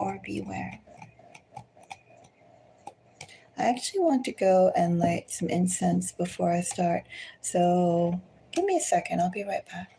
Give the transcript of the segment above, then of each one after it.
or beware. I actually want to go and light some incense before I start. So give me a second. I'll be right back.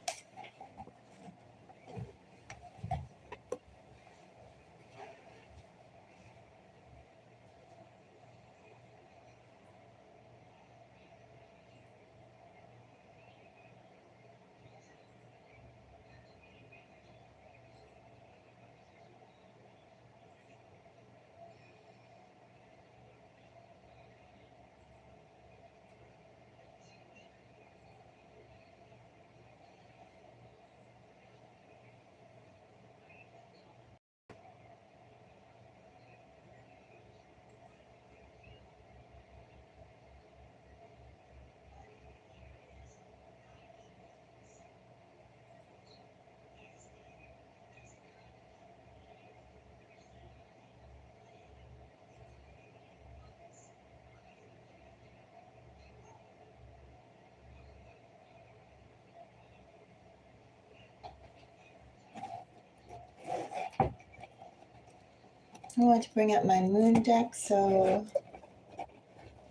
I want to bring up my moon deck, so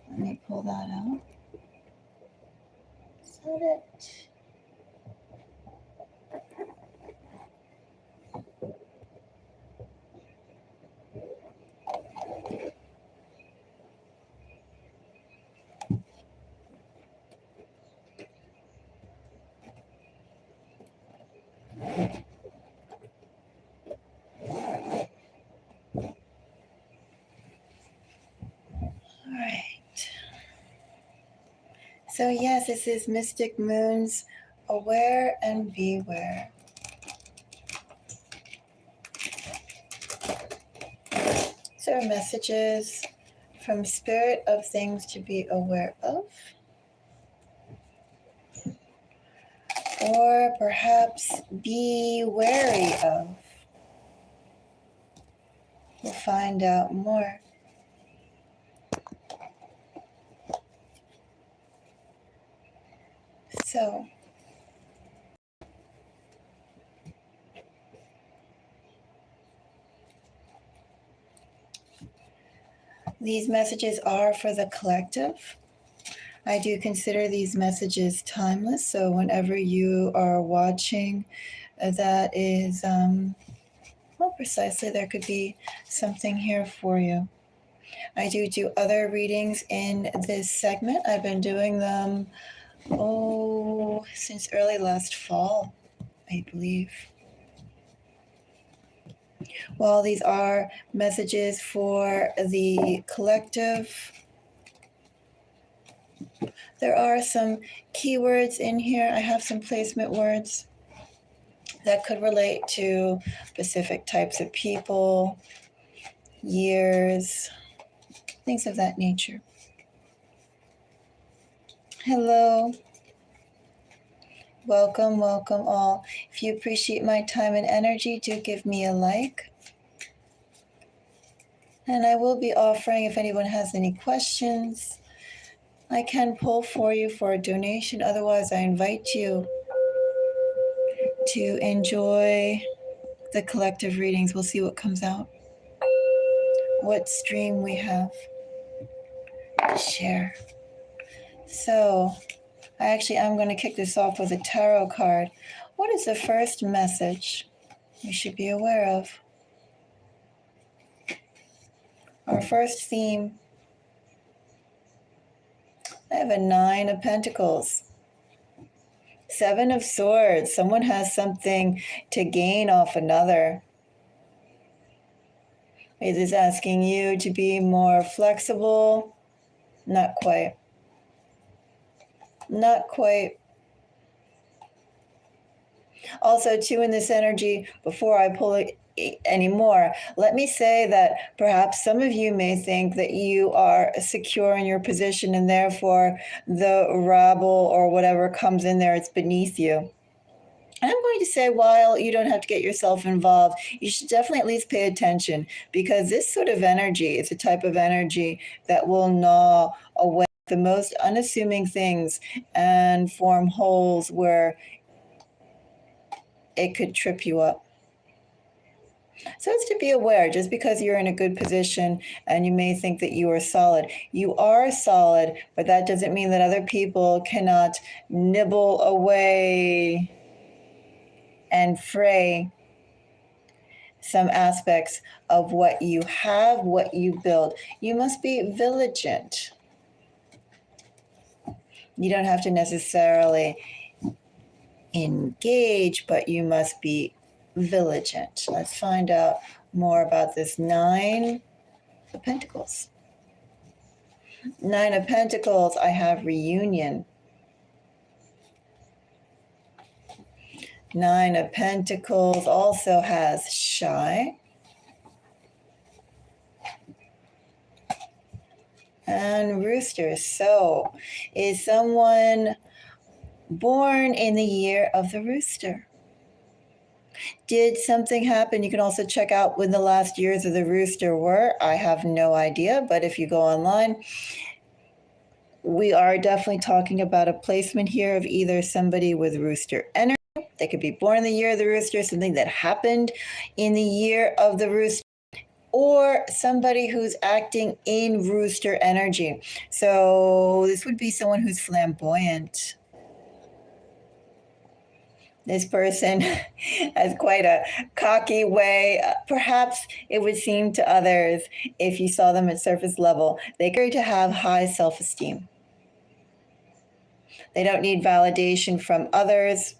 let me pull that out. Set it. All right. So yes, this is Mystic Moon's Aware and Beware. These are messages from Spirit of things to be aware of, or perhaps be wary of. We'll find out more. So, these messages are for the collective. I do consider these messages timeless. So whenever you are watching, that is, well, precisely, there could be something here for you. I do other readings in this segment. I've been doing them, since early last fall, I believe. While these are messages for the collective, there are some keywords in here. I have some placement words that could relate to specific types of people, years, things of that nature. Hello. Welcome, welcome all. If you appreciate my time and energy, do give me a like. And I will be offering, if anyone has any questions, I can pull for you for a donation. Otherwise, I invite you to enjoy the collective readings. We'll see what comes out, what stream we have to share. So, I'm going to kick this off with a tarot card. What is the first message you should be aware of? Our first theme, I have a 9 of Pentacles. 7 of Swords. Someone has something to gain off another. It is asking you to be more flexible. Not quite. Not quite. Also, too, in this energy, before I pull it anymore, let me say that perhaps some of you may think that you are secure in your position and therefore the rabble or whatever comes in there, it's beneath you. And I'm going to say, while you don't have to get yourself involved, you should definitely at least pay attention, because this sort of energy is a type of energy that will gnaw away the most unassuming things and form holes where it could trip you up. So it's to be aware, just because you're in a good position and you may think that you are solid, you are solid, but that doesn't mean that other people cannot nibble away and fray some aspects of what you have, what you build. You must be vigilant. You don't have to necessarily engage, but you must be vigilant. Let's find out more about this Nine of Pentacles. Nine of Pentacles, I have reunion. Nine of Pentacles also has shy. And Rooster. So, is someone born in the year of the Rooster? Did something happen? You can also check out when the last years of the Rooster were. I have no idea, but if you go online, we are definitely talking about a placement here of either somebody with Rooster energy. They could be born in the year of the Rooster, something that happened in the year of the Rooster, or somebody who's acting in Rooster energy. So this would be someone who's flamboyant. This person has quite a cocky way. Perhaps it would seem to others, if you saw them at surface level, they appear to have high self-esteem. They don't need validation from others.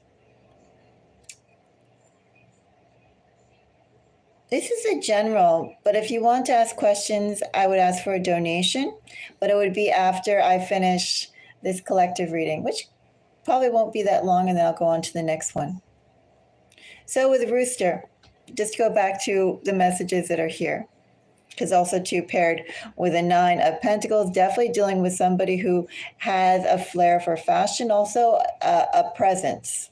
This is a general, but if you want to ask questions, I would ask for a donation, but it would be after I finish this collective reading, which probably won't be that long, and then I'll go on to the next one. So with Rooster, just to go back to the messages that are here, because also too paired with a Nine of Pentacles, definitely dealing with somebody who has a flair for fashion, also a presence.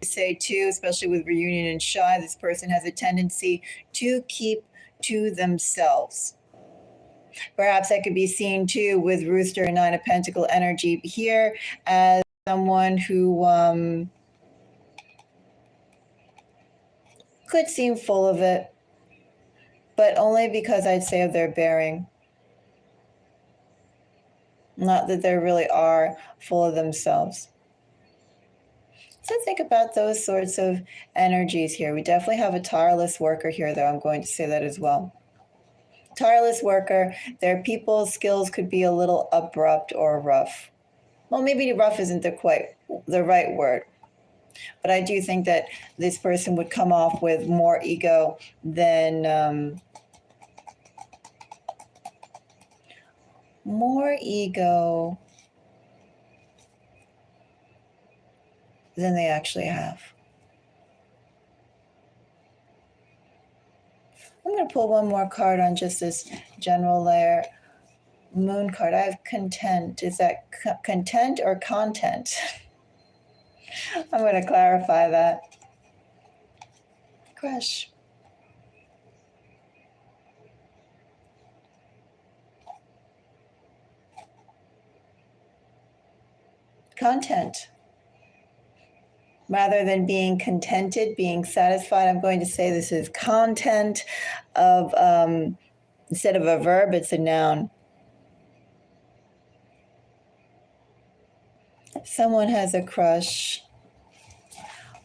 Say too, especially with reunion and shy, this person has a tendency to keep to themselves. Perhaps that could be seen too with Rooster and Nine of Pentacle energy here as someone who could seem full of it, but only because I'd say of their bearing. Not that they really are full of themselves. So think about those sorts of energies here. We definitely have a tireless worker here, though. I'm going to say that as well. Tireless worker, their people skills could be a little abrupt or rough. Well, maybe rough isn't quite the right word. But I do think that this person would come off with more ego than they actually have. I'm going to pull one more card on just this general layer. Moon card. I have content. Is that content or content? I'm going to clarify that. Crush. Content. Rather than being contented, being satisfied, I'm going to say this is content of, instead of a verb, it's a noun. Someone has a crush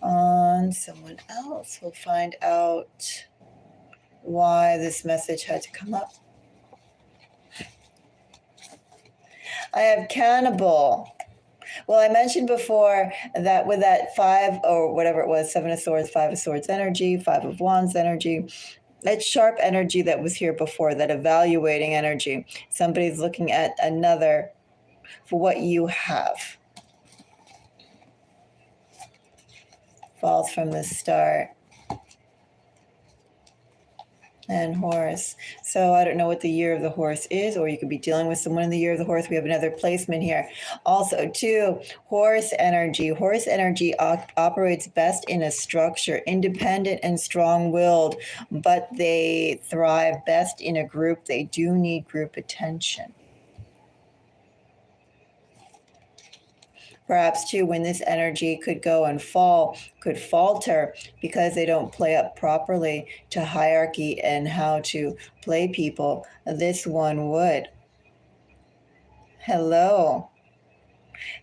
on someone else. We'll find out why this message had to come up. I have cannibal. Well, I mentioned before that with that five, or whatever it was, Seven of Swords, Five of Swords energy, Five of Wands energy, that sharp energy that was here before, that evaluating energy. Somebody's looking at another for what you have. Falls from the start. And horse. So I don't know what the year of the horse is, or you could be dealing with someone in the year of the horse. We have another placement here. Also, too, horse energy. Horse energy operates best in a structure, independent and strong-willed, but they thrive best in a group. They do need group attention. Perhaps too, when this energy could go and could falter because they don't play up properly to hierarchy and how to play people, this one would. Hello.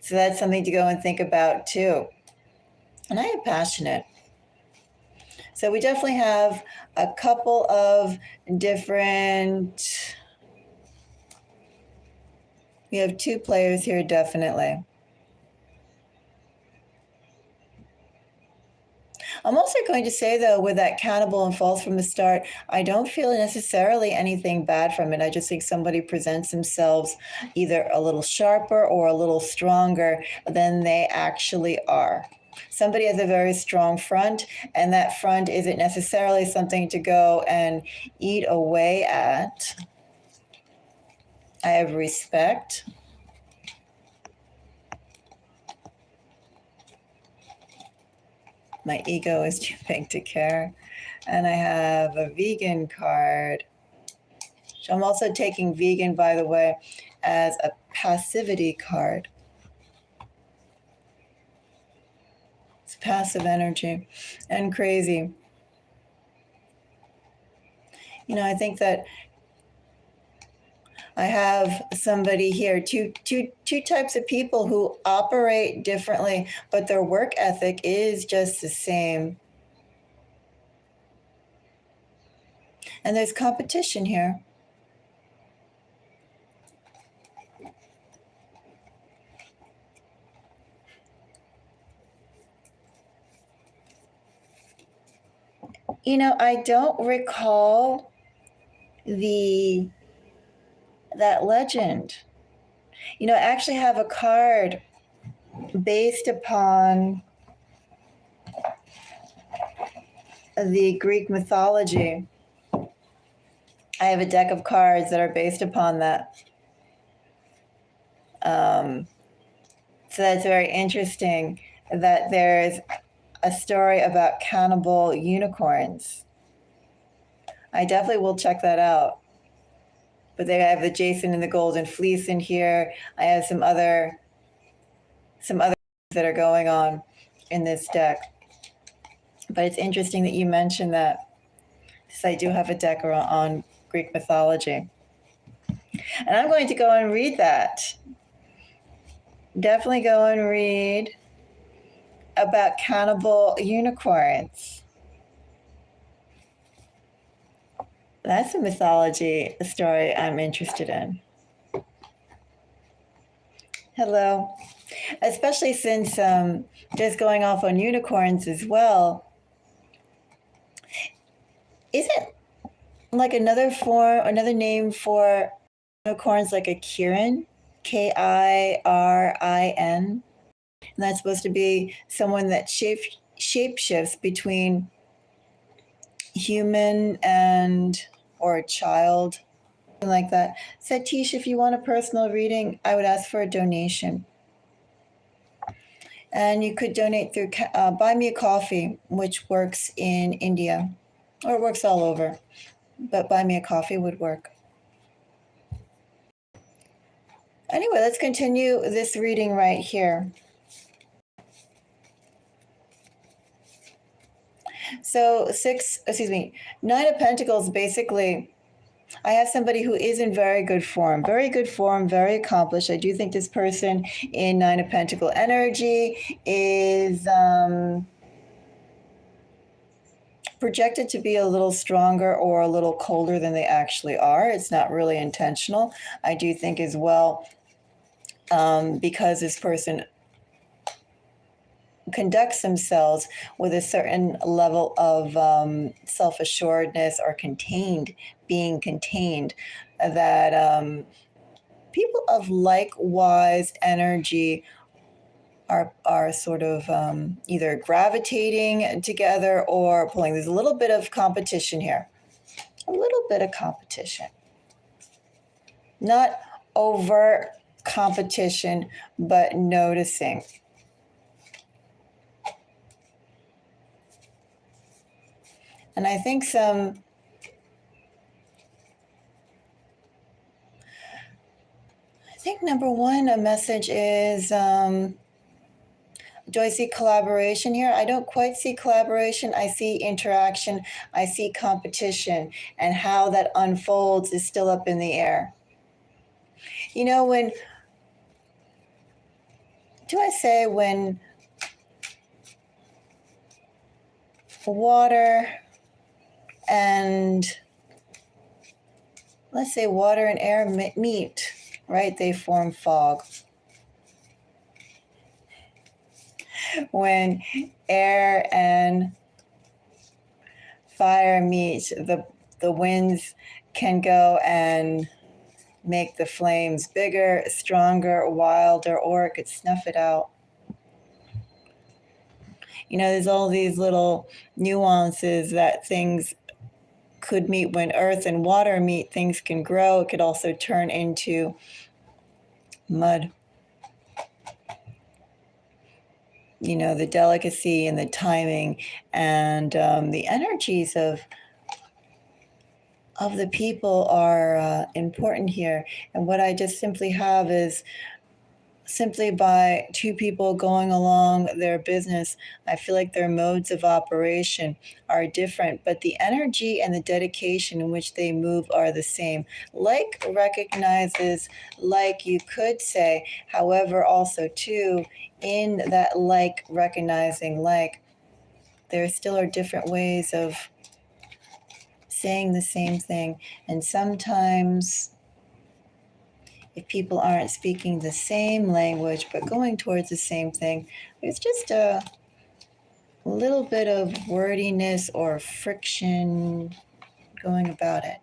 So that's something to go and think about too. And I am passionate. So we definitely have a couple of different. We have two players here, definitely. I'm also going to say, though, with that cannibal and false from the start, I don't feel necessarily anything bad from it. I just think somebody presents themselves either a little sharper or a little stronger than they actually are. Somebody has a very strong front, and that front isn't necessarily something to go and eat away at. I have respect. My ego is too big to care. And I have a vegan card. I'm also taking vegan, by the way, as a passivity card. It's passive energy and crazy. You know, I think that I have somebody here, two types of people who operate differently, but their work ethic is just the same. And there's competition here. You know, I don't recall that legend. You know, I actually have a card based upon the Greek mythology. I have a deck of cards that are based upon that. So that's very interesting that there's a story about cannibal unicorns. I definitely will check that out. But they have the Jason and the Golden Fleece in here. I have some other that are going on in this deck. But it's interesting that you mentioned that, because I do have a deck on Greek mythology. And I'm going to go and read that. Definitely go and read about cannibal unicorns. That's a mythology story I'm interested in. Hello. Especially since just going off on unicorns as well. Isn't like another name for unicorns like a Kirin? Kirin. And that's supposed to be someone that shapeshifts between human and or a child, like that. Satish, if you want a personal reading, I would ask for a donation. And you could donate through Buy Me a Coffee, which works in India, or it works all over, but Buy Me a Coffee would work. Anyway, let's continue this reading right here. So 9 of Pentacles, basically, I have somebody who is in very good form, very accomplished. I do think this person in 9 of Pentacle energy is projected to be a little stronger or a little colder than they actually are. It's not really intentional. I do think as well, because this person conducts themselves with a certain level of self-assuredness or being contained, that people of likewise energy are sort of either gravitating together or pulling. There's a little bit of competition here. A little bit of competition. Not overt competition, but noticing. And I think number one, a message is Do I see collaboration here? I don't quite see collaboration. I see interaction. I see competition. And how that unfolds is still up in the air. You know, when when water and, let's say, water and air meet, right? They form fog. When air and fire meet, the winds can go and make the flames bigger, stronger, wilder, or it could snuff it out. You know, there's all these little nuances that things could meet. When earth and water meet, things can grow. It could also turn into mud. You know, the delicacy and the timing and the energies of the people are important here. And what I just simply have is, simply by two people going along their business, I feel like their modes of operation are different, but the energy and the dedication in which they move are the same. Like recognizes like, you could say. However, also too, in that like recognizing like, there still are different ways of saying the same thing. And sometimes, if people aren't speaking the same language but going towards the same thing, there's just a little bit of wordiness or friction going about it.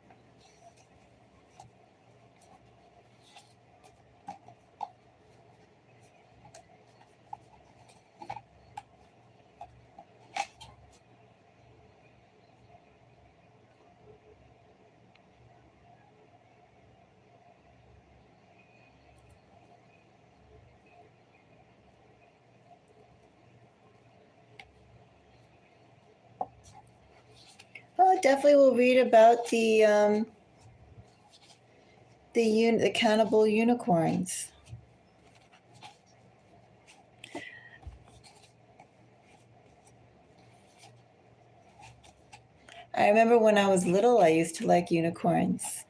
Well, I definitely will read about the cannibal unicorns. I remember when I was little, I used to like unicorns.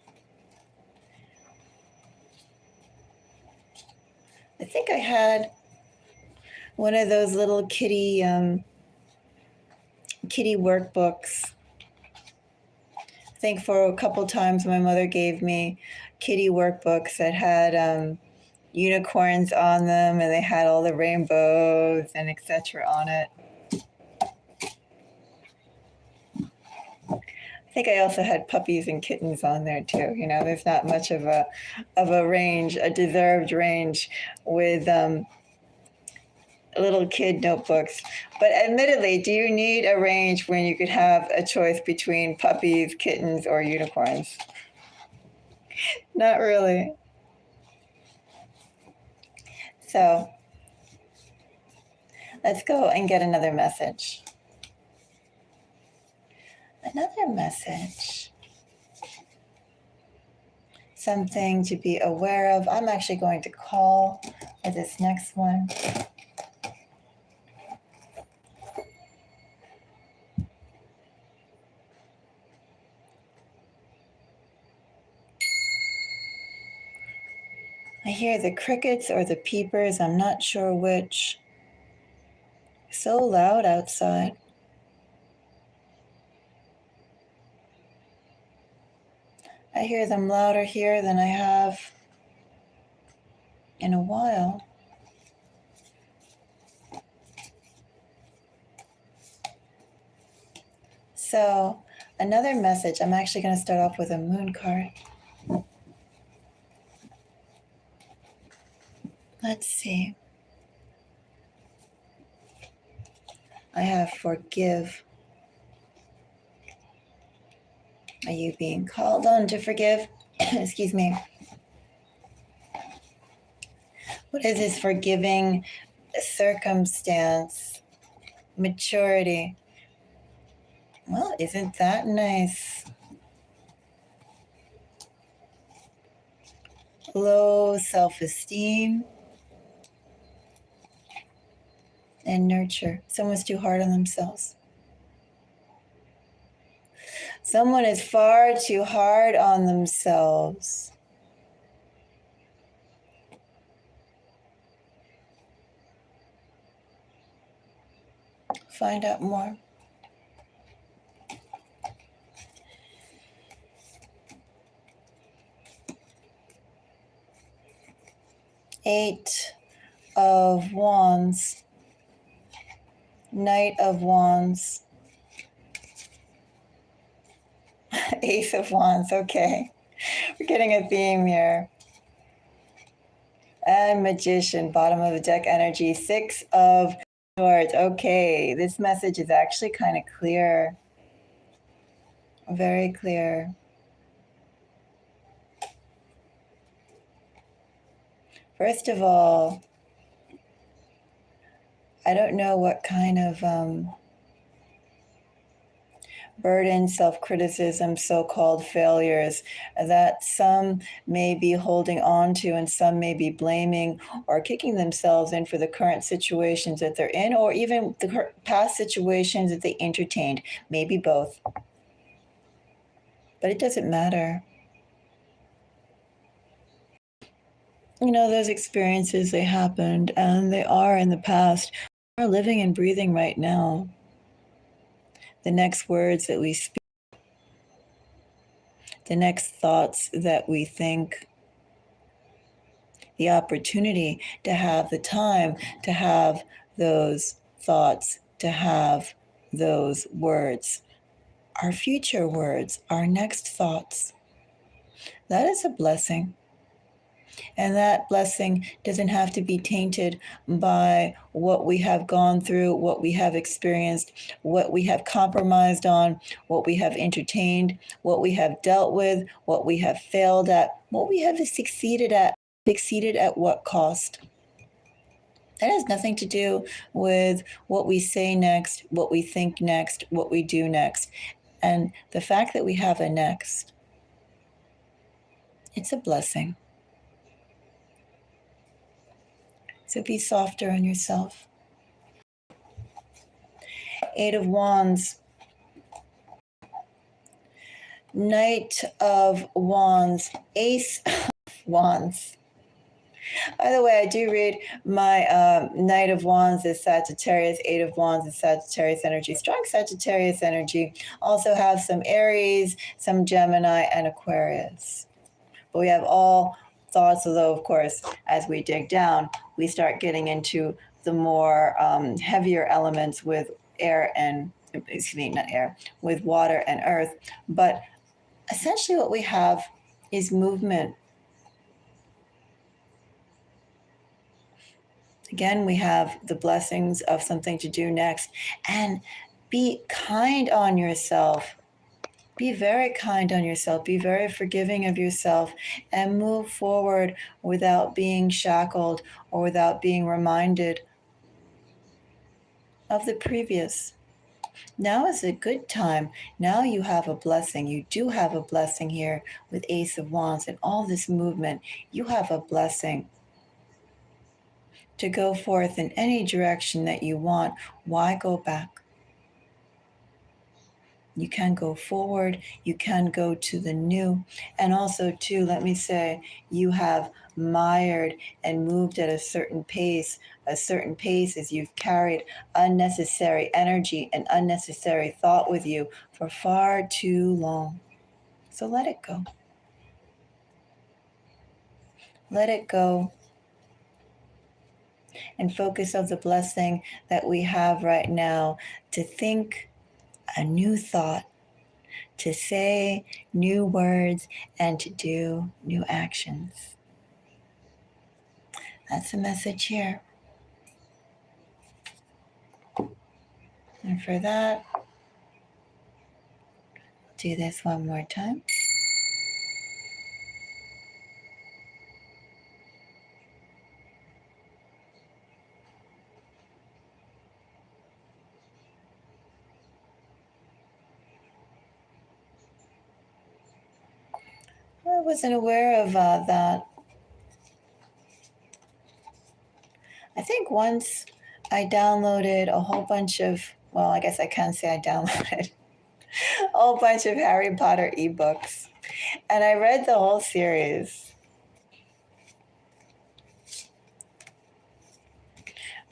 I think I had one of those little kitty workbooks. I think for a couple times my mother gave me kitty workbooks that had unicorns on them, and they had all the rainbows and etc. on it. I think I also had puppies and kittens on there too. You know, there's not much of a range, a deserved range with little kid notebooks. But admittedly, do you need a range when you could have a choice between puppies, kittens, or unicorns? Not really. So let's go and get another message. Another message. Something to be aware of. I'm actually going to call for this next one. I hear the crickets or the peepers, I'm not sure which. So loud outside. I hear them louder here than I have in a while. So, another message. I'm actually going to start off with a moon card. Let's see. I have forgive. Are you being called on to forgive? Excuse me. What is this forgiving circumstance? Maturity. Well, isn't that nice? Low self-esteem. and nurture. Someone's too hard on themselves. Someone is far too hard on themselves. Find out more. Eight of Wands. Knight of Wands. Ace of Wands. Okay. We're getting a theme here. And Magician, bottom of the deck energy. Six of Swords. Okay, this message is actually kind of clear. Very clear. First of all, I don't know what kind of burden, self-criticism, so-called failures that some may be holding on to and some may be blaming or kicking themselves in for the current situations that they're in, or even the past situations that they entertained, maybe both. But it doesn't matter. You know, those experiences, they happened and they are in the past. We're living and breathing right now. The next words that we speak, the next thoughts that we think, the opportunity to have the time to have those thoughts, to have those words, our future words, our next thoughts. That is a blessing. And that blessing doesn't have to be tainted by what we have gone through, what we have experienced, what we have compromised on, what we have entertained, what we have dealt with, what we have failed at, what we have succeeded at. Succeeded at what cost? That has nothing to do with what we say next, what we think next, what we do next. And the fact that we have a next, it's a blessing. So be softer on yourself. Eight of Wands. Knight of Wands. Ace of Wands. By the way, I do read my Knight of Wands is Sagittarius, Eight of Wands is Sagittarius energy. Strong Sagittarius energy. Also have some Aries, some Gemini, and Aquarius. But we have all thoughts, although, of course, as we dig down, we start getting into the more heavier elements with air and, excuse me, not air, with water and earth. But essentially what we have is movement. Again, we have the blessings of something to do next. And be kind on yourself. Be very kind on yourself. Be very forgiving of yourself and move forward without being shackled or without being reminded of the previous. Now is a good time. Now you have a blessing. You do have a blessing here with Ace of Wands and all this movement. You have a blessing to go forth in any direction that you want. Why go back? You can go forward, you can go to the new. And also, too, let me say, you have mired and moved at a certain pace as you've carried unnecessary energy and unnecessary thought with you for far too long. So let it go. Let it go. And focus on the blessing that we have right now to think a new thought, to say new words, and to do new actions. That's the message here. And for that, do this one more time. I wasn't aware of that. I think once I downloaded a whole bunch of, well, I guess I can say I downloaded a whole bunch of Harry Potter ebooks. And I read the whole series.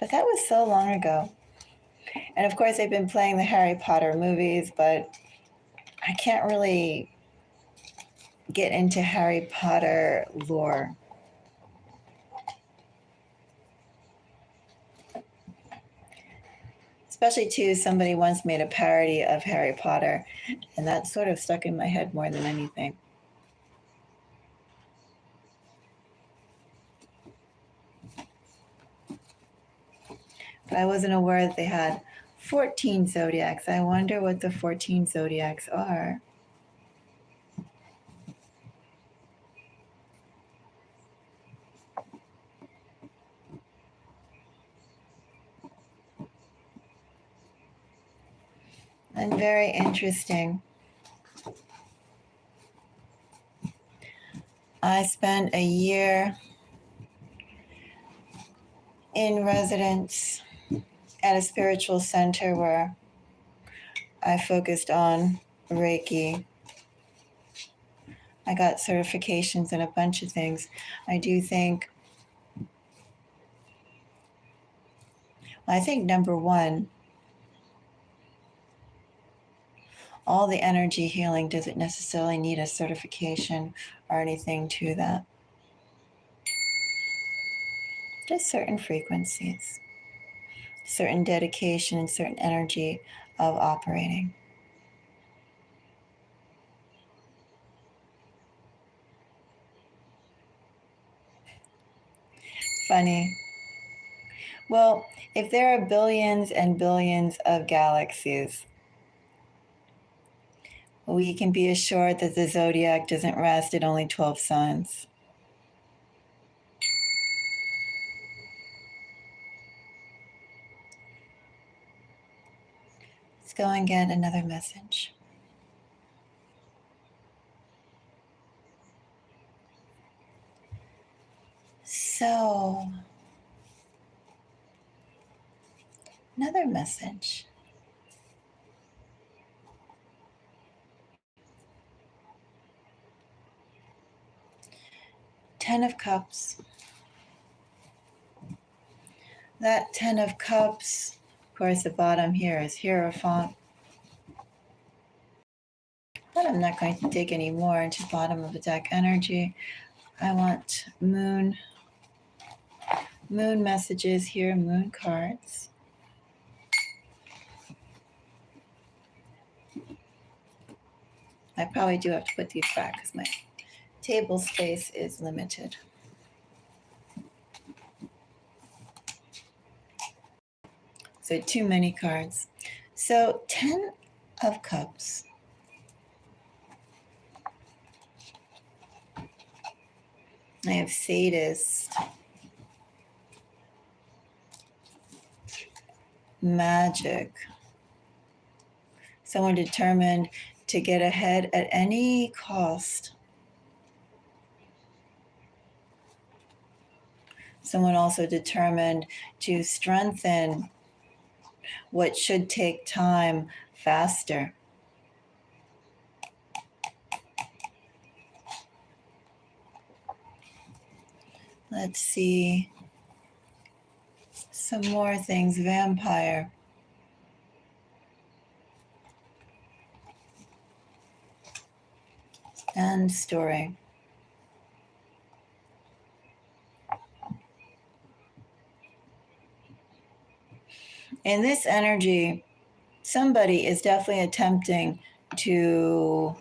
But that was so long ago. And of course, they've been playing the Harry Potter movies, but I can't really get into Harry Potter lore. Especially, too, somebody once made a parody of Harry Potter, and that sort of stuck in my head more than anything. But I wasn't aware that they had 14 zodiacs. I wonder what the 14 zodiacs are. And very interesting. I spent a year in residence at a spiritual center where I focused on Reiki. I got certifications in a bunch of things. I think number one, all the energy healing doesn't necessarily need a certification or anything to that. Just certain frequencies, certain dedication, and certain energy of operating. Funny. Well, if there are billions and billions of galaxies, we can be assured that the zodiac doesn't rest at only 12 signs. Let's go and get another message. So, another message. Ten of Cups. That Ten of Cups, of course, the bottom here is Hierophant. But I'm not going to dig any more into bottom of the deck energy. I want moon messages here, moon cards. I probably do have to put these back because my table space is limited. So too many cards. So 10 of Cups. I have Sadist, Magic, someone determined to get ahead at any cost. Someone also determined to strengthen what should take time faster. Let's see some more things. Vampire. And story. In this energy, somebody is definitely attempting to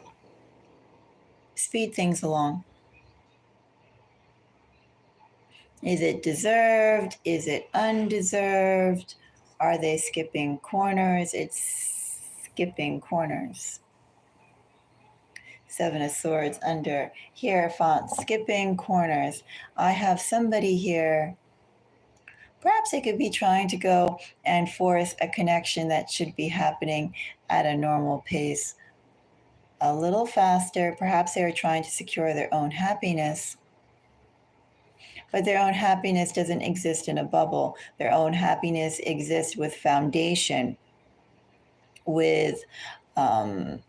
speed things along. Is it deserved? Is it undeserved? Are they skipping corners? It's skipping corners. Seven of Swords under Hierophant, skipping corners. I have somebody here. Perhaps they could be trying to go and force a connection that should be happening at a normal pace a little faster. Perhaps they are trying to secure their own happiness. but their own happiness doesn't exist in a bubble. Their own happiness exists with foundation, with whether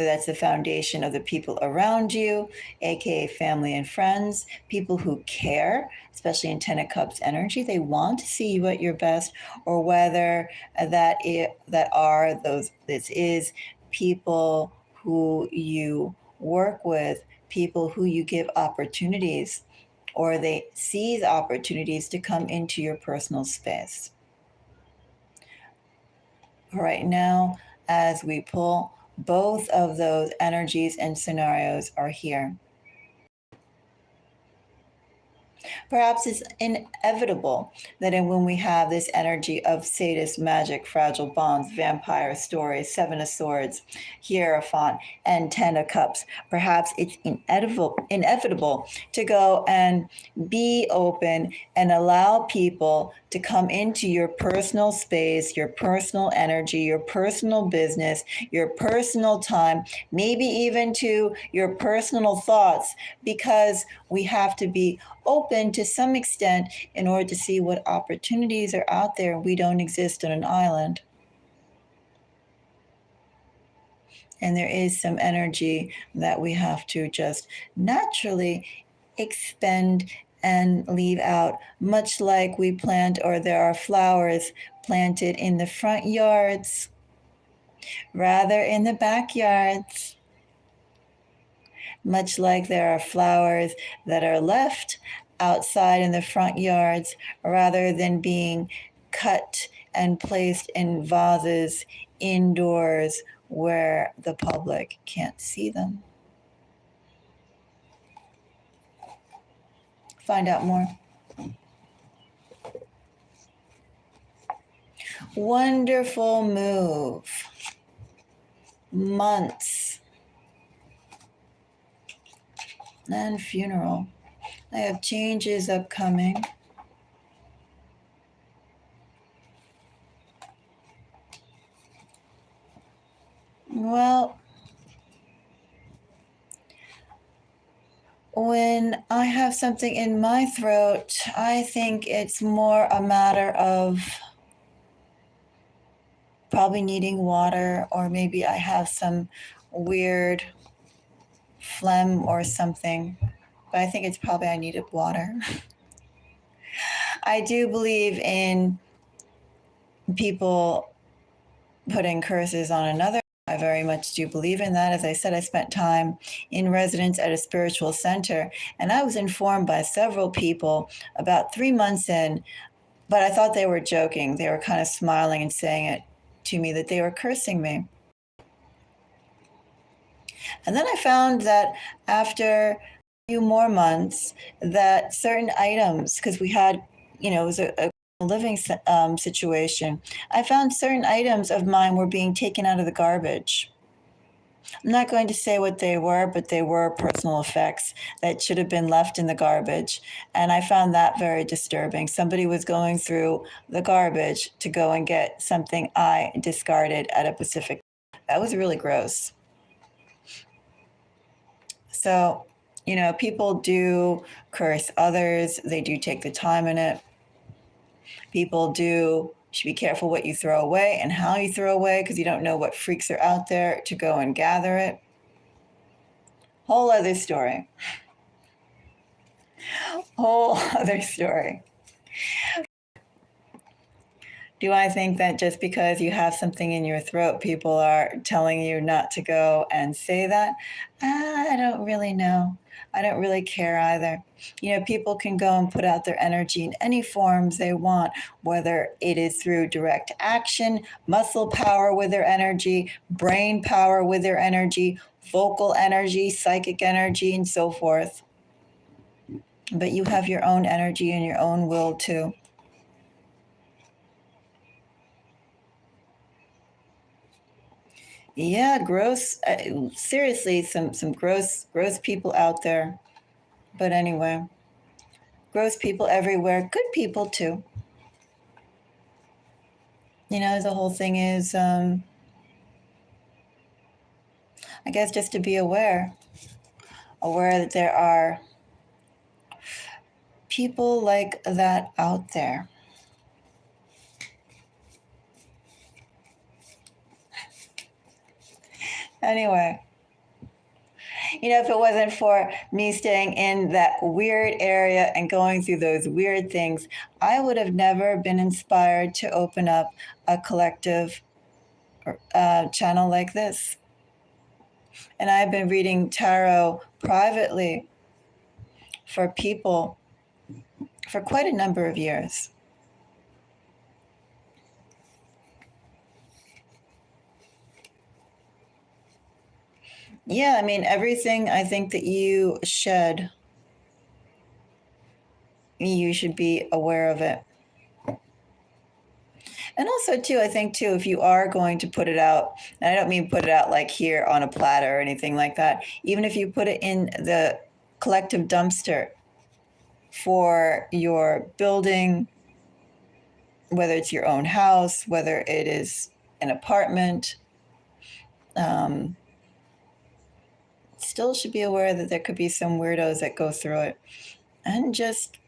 that's the foundation of the people around you, aka family and friends, people who care, especially in Ten of Cups energy, they want to see you at your best, or whether this is people who you work with, people who you give opportunities, or they seize opportunities to come into your personal space. Right now, as we pull, both of those energies and scenarios are here. Perhaps it's inevitable that when we have this energy of sadist, magic, fragile bonds, vampire stories, Seven of Swords, Hierophant, and Ten of Cups, perhaps it's inevitable to go and be open and allow people to come into your personal space, your personal energy, your personal business, your personal time, maybe even to your personal thoughts, because we have to be open to some extent in order to see what opportunities are out there. We don't exist on an island. And there is some energy that we have to just naturally expend and leave out, much like we plant, or there are flowers planted in the front yards rather in the backyards. Much like there are flowers that are left outside in the front yards rather than being cut and placed in vases indoors where the public can't see them. Find out more. Wonderful move. Months. And funeral. I have changes upcoming. Well, when I have something in my throat, I think it's more a matter of probably needing water, or maybe I have some weird phlegm or something. But I think it's probably I needed water. I do believe in people putting curses on another. I very much do believe in that. As I said, I spent time in residence at a spiritual center, and I was informed by several people about 3 months in, but I thought they were joking. They were kind of smiling and saying it to me that they were cursing me. And then I found that after a few more months, that certain items, because we had, it was a living situation, I found certain items of mine were being taken out of the garbage. I'm not going to say what they were, but they were personal effects that should have been left in the garbage. And I found that very disturbing. Somebody was going through the garbage to go and get something I discarded at a Pacific. That was really gross. So, people do curse others. They do take the time in it. People should be careful what you throw away and how you throw away, because you don't know what freaks are out there to go and gather it. Whole other story. Whole other story. Do I think that just because you have something in your throat, people are telling you not to go and say that? I don't really know. I don't really care either. People can go and put out their energy in any forms they want, whether it is through direct action, muscle power with their energy, brain power with their energy, vocal energy, psychic energy, and so forth. But you have your own energy and your own will too. Yeah, gross. Seriously, some gross people out there. But anyway, gross people everywhere. Good people too. The whole thing is, I guess, just to be aware that there are people like that out there. Anyway, if it wasn't for me staying in that weird area and going through those weird things, I would have never been inspired to open up a collective channel like this. And I've been reading tarot privately for people for quite a number of years. Yeah, I mean, everything I think that you shed, you should be aware of it. And also, too, I think, too, if you are going to put it out, and I don't mean put it out like here on a platter or anything like that, even if you put it in the collective dumpster for your building, whether it's your own house, whether it is an apartment, still should be aware that there could be some weirdos that go through it. And just,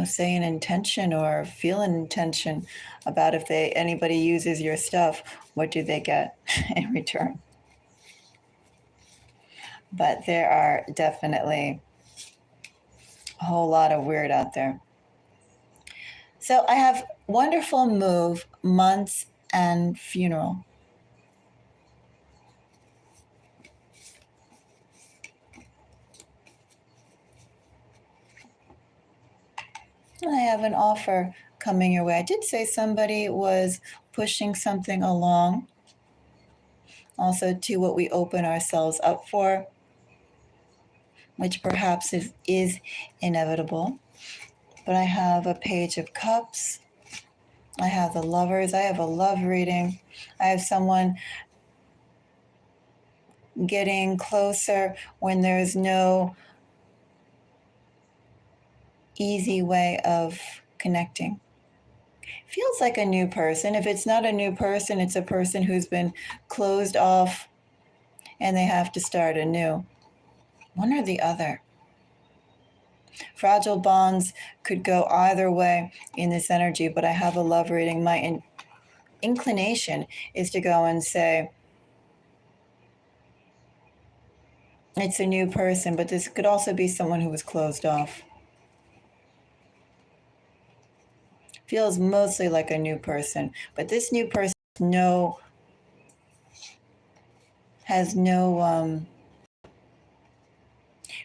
say an intention or feel an intention about if anybody uses your stuff, what do they get in return? But there are definitely a whole lot of weird out there. So I have wonderful move, months, and funeral. I have an offer coming your way. I did say somebody was pushing something along. Also, to what we open ourselves up for, which perhaps is inevitable. But I have a Page of Cups. I have the Lovers. I have a love reading. I have someone getting closer when there's no easy way of connecting. Feels like a new person. If it's not a new person, it's a person who's been closed off and they have to start anew. One or the other. Fragile bonds could go either way in this energy, but I have a love reading. My inclination is to go and say, it's a new person, but this could also be someone who was closed off. Feels mostly like a new person, but this new person has no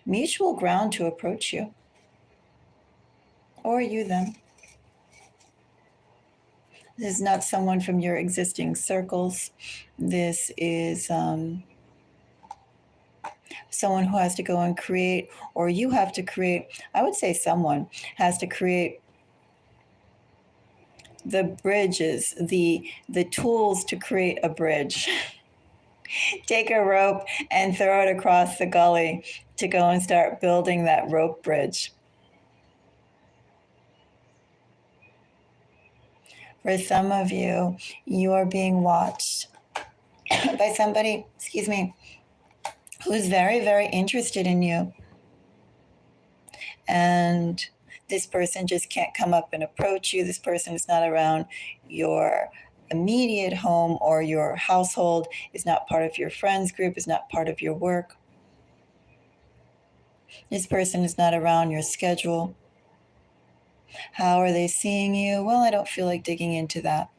mutual ground to approach you, or you them. This is not someone from your existing circles. This is someone who has to go and create, or you have to create. I would say someone has to create the bridges, the tools to create a bridge. Take a rope and throw it across the gully to go and start building that rope bridge. For some of you, you are being watched by somebody, who's very, very interested in you. And this person just can't come up and approach you. This person is not around your immediate home or your household, is not part of your friends group, is not part of your work. This person is not around your schedule. How are they seeing you? Well, I don't feel like digging into that.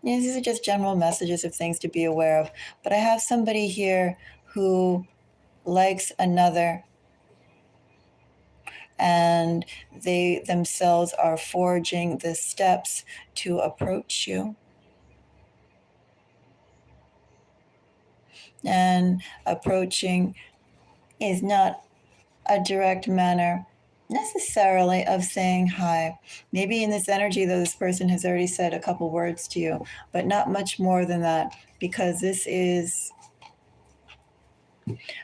These are just general messages of things to be aware of. But I have somebody here who likes another, and they themselves are forging the steps to approach you. And approaching is not a direct manner necessarily of saying hi. Maybe in this energy, though, this person has already said a couple words to you, but not much more than that, because this is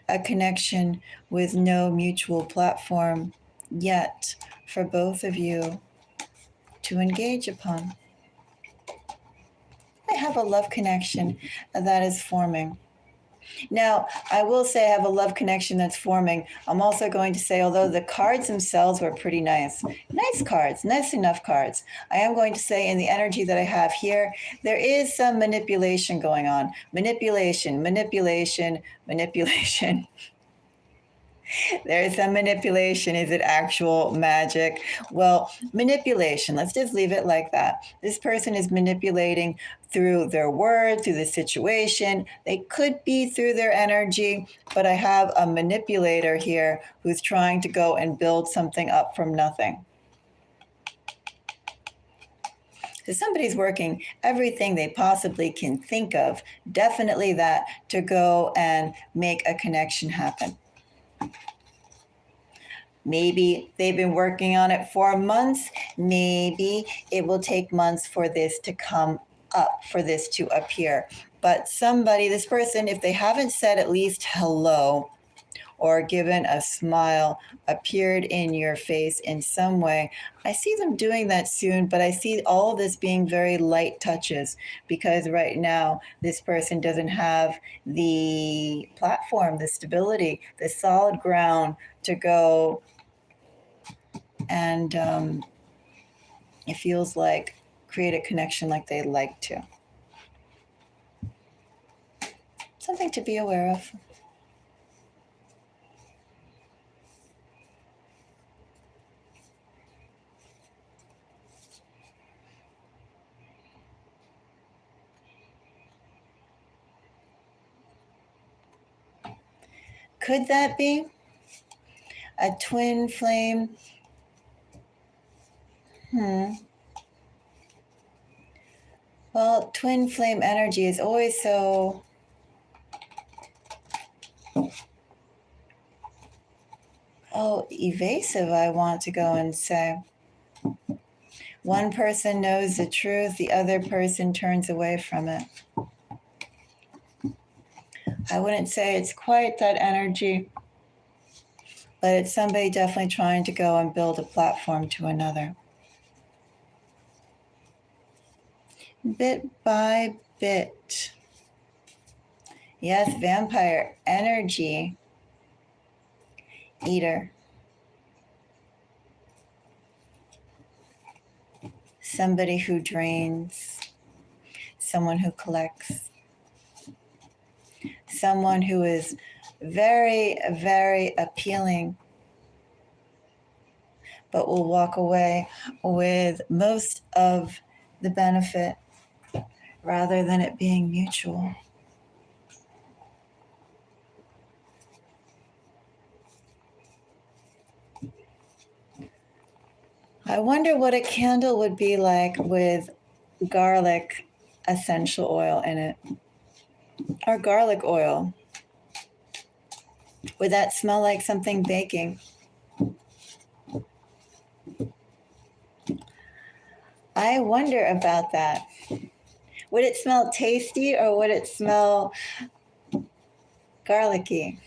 a connection with no mutual platform yet for both of you to engage upon. I have a love connection that is forming. Now, I will say I have a love connection that's forming. I'm also going to say, although the cards themselves were pretty nice, nice cards, nice enough cards, I am going to say in the energy that I have here, there is some manipulation going on. Manipulation, manipulation, manipulation. There's some manipulation. Is it actual magic? Well, manipulation. Let's just leave it like that. This person is manipulating through their words, through the situation. They could be through their energy, but I have a manipulator here who's trying to go and build something up from nothing. So somebody's working everything they possibly can think of, definitely that, to go and make a connection happen. Maybe they've been working on it for months. Maybe it will take months for this to come up, for this to appear. But somebody, this person, if they haven't said at least hello or given a smile, appeared in your face in some way, I see them doing that soon, but I see all of this being very light touches, because right now this person doesn't have the platform, the stability, the solid ground to go. And it feels like create a connection like they'd like to. Something to be aware of. Could that be a twin flame? Well, twin flame energy is always so evasive, I want to go and say. One person knows the truth, the other person turns away from it. I wouldn't say it's quite that energy, but it's somebody definitely trying to go and build a platform to another. Bit by bit. Yes, vampire energy. Eater. Somebody who drains. Someone who collects. Someone who is very, very appealing, but will walk away with most of the benefit rather than it being mutual. I wonder what a candle would be like with garlic essential oil in it, or garlic oil. Would that smell like something baking? I wonder about that. Would it smell tasty or would it smell garlicky?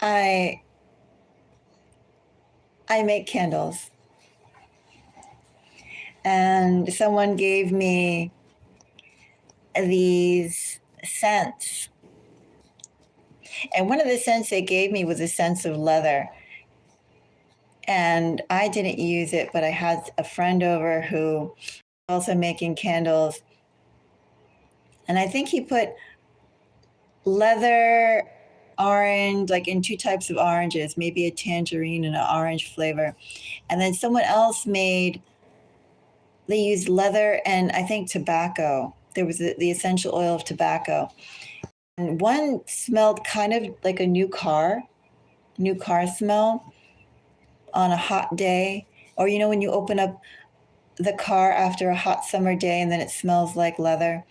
I make candles. And someone gave me these scents. And one of the scents they gave me was a sense of leather. And I didn't use it, but I had a friend over who was also making candles. And I think he put leather, orange, like in two types of oranges, maybe a tangerine and an orange flavor. And then someone else they used leather and I think tobacco. There was the essential oil of tobacco. And one smelled kind of like a new car smell on a hot day. Or, you know, when you open up the car after a hot summer day and then it smells like leather.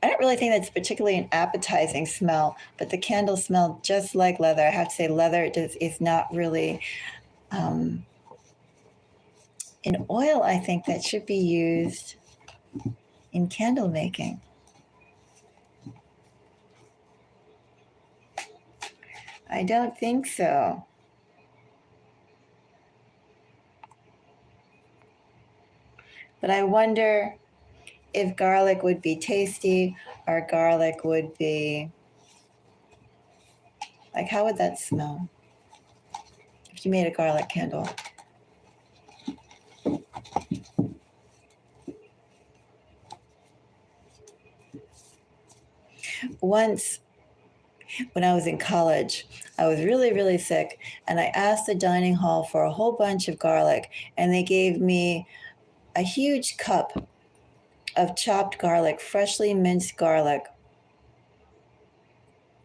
I don't really think that's particularly an appetizing smell, but the candles smell just like leather. I have to say leather is not really an oil, I think, that should be used in candle making. I don't think so. But I wonder if garlic would be tasty or garlic would be, like, how would that smell if you made a garlic candle? Once, when I was in college, I was really, really sick, and I asked the dining hall for a whole bunch of garlic, and they gave me a huge cup of chopped garlic, freshly minced garlic,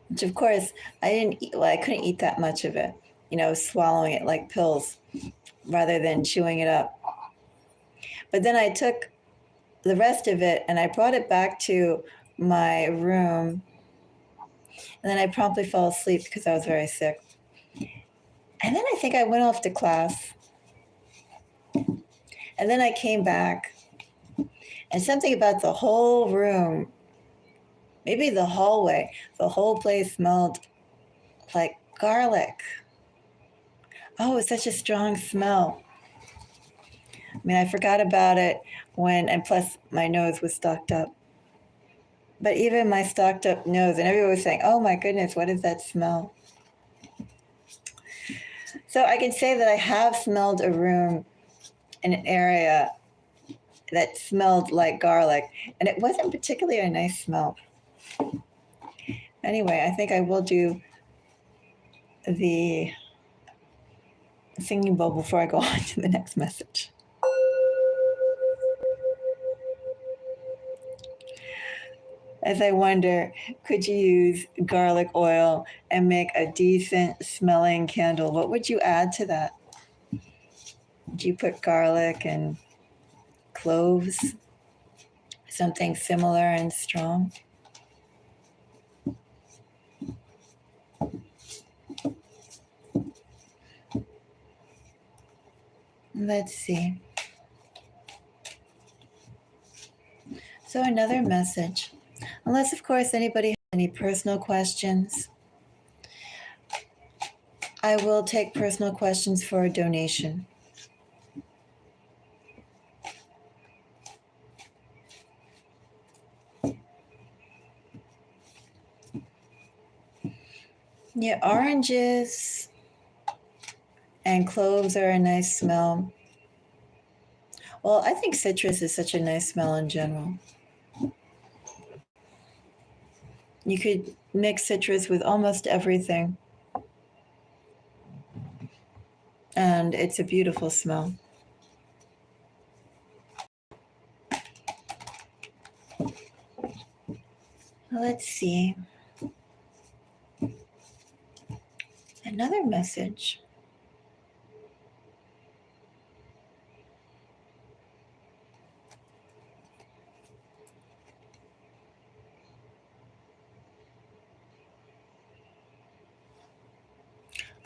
which of course I couldn't eat that much of it, swallowing it like pills rather than chewing it up. But then I took the rest of it and I brought it back to my room, and then I promptly fell asleep because I was very sick. And then I think I went off to class, and then I came back, and something about the whole room, maybe the hallway, the whole place smelled like garlic. Oh, it was such a strong smell. I mean, I forgot about it and plus my nose was stocked up. But even my stocked up nose, and everyone was saying, oh my goodness, what is that smell? So I can say that I have smelled a room in an area that smelled like garlic, and it wasn't particularly a nice smell. Anyway, I think I will do the singing bowl before I go on to the next message. As I wonder, could you use garlic oil and make a decent smelling candle? What would you add to that? Would you put garlic and cloves? Something similar and strong? Let's see. So another message. Unless, of course, anybody has any personal questions, I will take personal questions for a donation. Yeah, oranges and cloves are a nice smell. Well, I think citrus is such a nice smell in general. You could mix citrus with almost everything, and it's a beautiful smell. Let's see. Another message.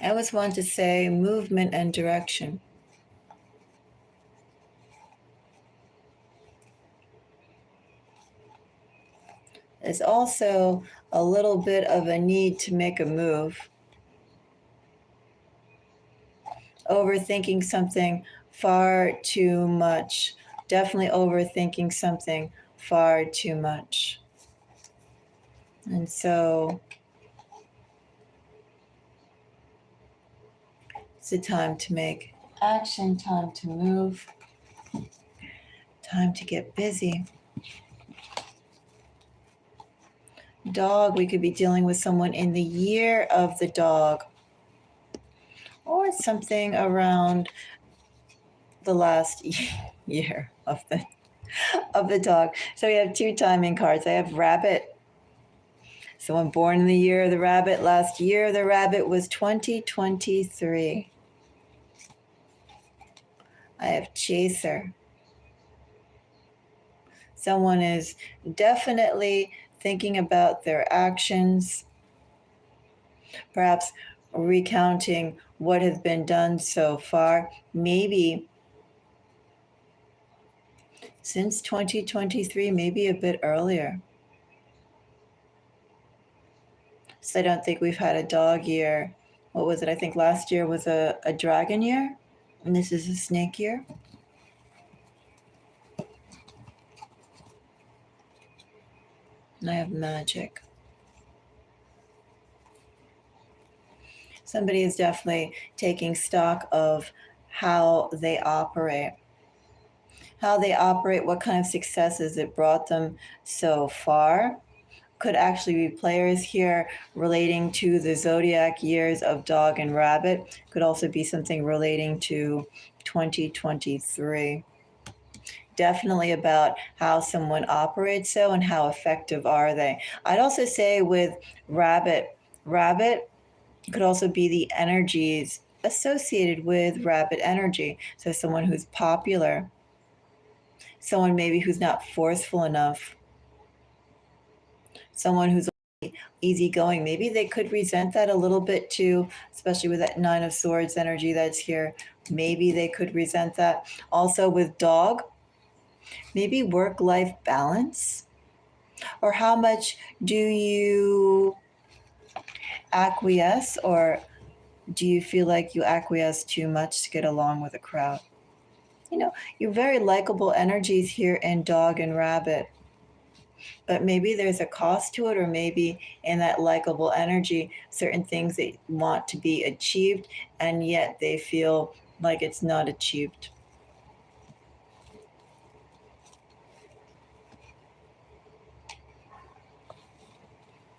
I always want to say movement and direction. There's also a little bit of a need to make a move. Overthinking something far too much. Definitely overthinking something far too much. And so it's a time to make action, time to move, time to get busy. Dog, we could be dealing with someone in the year of the dog, or something around the last year of the dog. So we have two timing cards. I have rabbit. Someone born in the year of the rabbit. Last year the rabbit was 2023. I have chaser. Someone is definitely thinking about their actions, perhaps recounting what has been done so far, maybe since 2023, maybe a bit earlier. So I don't think we've had a dog year. What was it? I think last year was a dragon year, and this is a snake year. And I have magic. Somebody is definitely taking stock of how they operate. How they operate, what kind of successes it brought them so far. Could actually be players here relating to the zodiac years of dog and rabbit. Could also be something relating to 2023. Definitely about how someone operates so and how effective are they. I'd also say with rabbit could also be the energies associated with rabbit energy. So someone who's popular, someone maybe who's not forceful enough, someone who's easygoing. Maybe they could resent that a little bit too, especially with that Nine of Swords energy that's here. Maybe they could resent that. Also with dog, maybe work-life balance, or how much do you acquiesce, or do you feel like you acquiesce too much to get along with a crowd? You know, you're very likable energies here in dog and rabbit, but maybe there's a cost to it, or maybe in that likable energy, certain things they want to be achieved, and yet they feel like it's not achieved.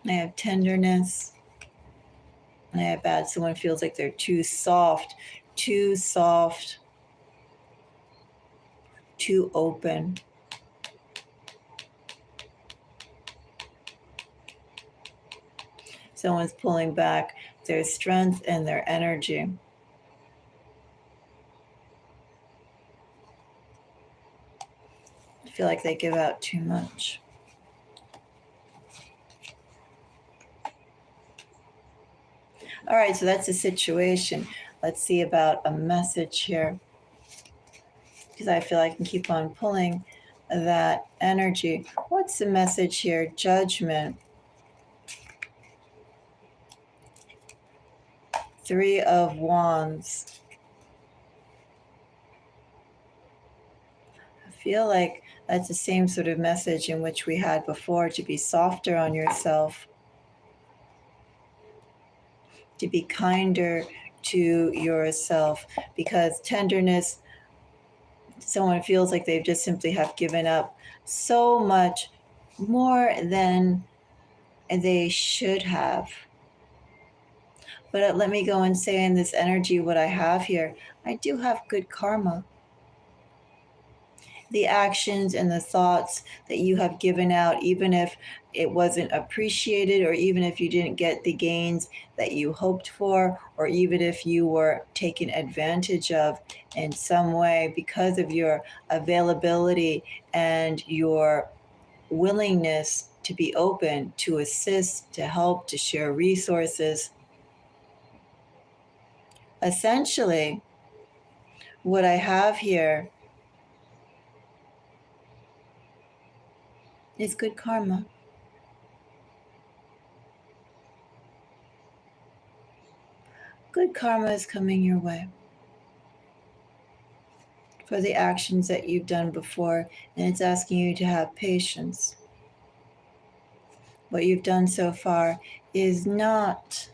I have tenderness. And I have bad. Someone feels like they're too soft, too soft, too open. Someone's pulling back their strength and their energy. I feel like they give out too much. All right, so that's the situation. Let's see about a message here, because I feel I can keep on pulling that energy. What's the message here? Judgment. Three of Wands. I feel like that's the same sort of message in which we had before, to be softer on yourself, to be kinder to yourself, because tenderness, someone feels like they just simply have given up so much more than they should have. But let me go and say in this energy what I have here. I do have good karma. The actions and the thoughts that you have given out, even if it wasn't appreciated, or even if you didn't get the gains that you hoped for, or even if you were taken advantage of in some way, because of your availability and your willingness to be open, to assist, to help, to share resources. Essentially, what I have here is good karma. Good karma is coming your way for the actions that you've done before, and it's asking you to have patience. What you've done so far is not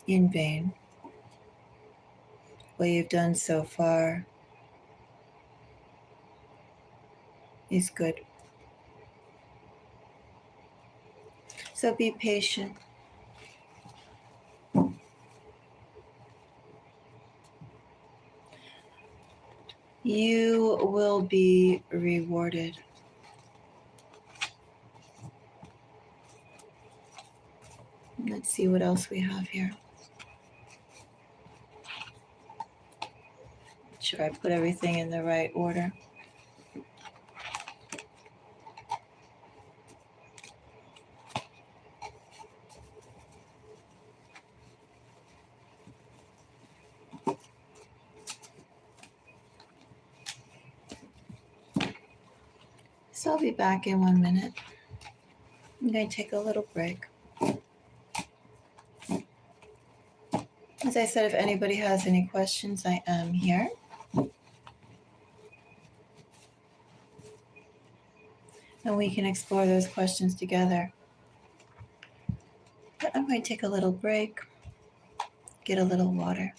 in vain. What you've done so far is good. So be patient. You will be rewarded. Let's see what else we have here. Should I put everything in the right order? So I'll be back in 1 minute. I'm going to take a little break. As I said, if anybody has any questions, I am here. and we can explore those questions together. But I'm going to take a little break, get a little water.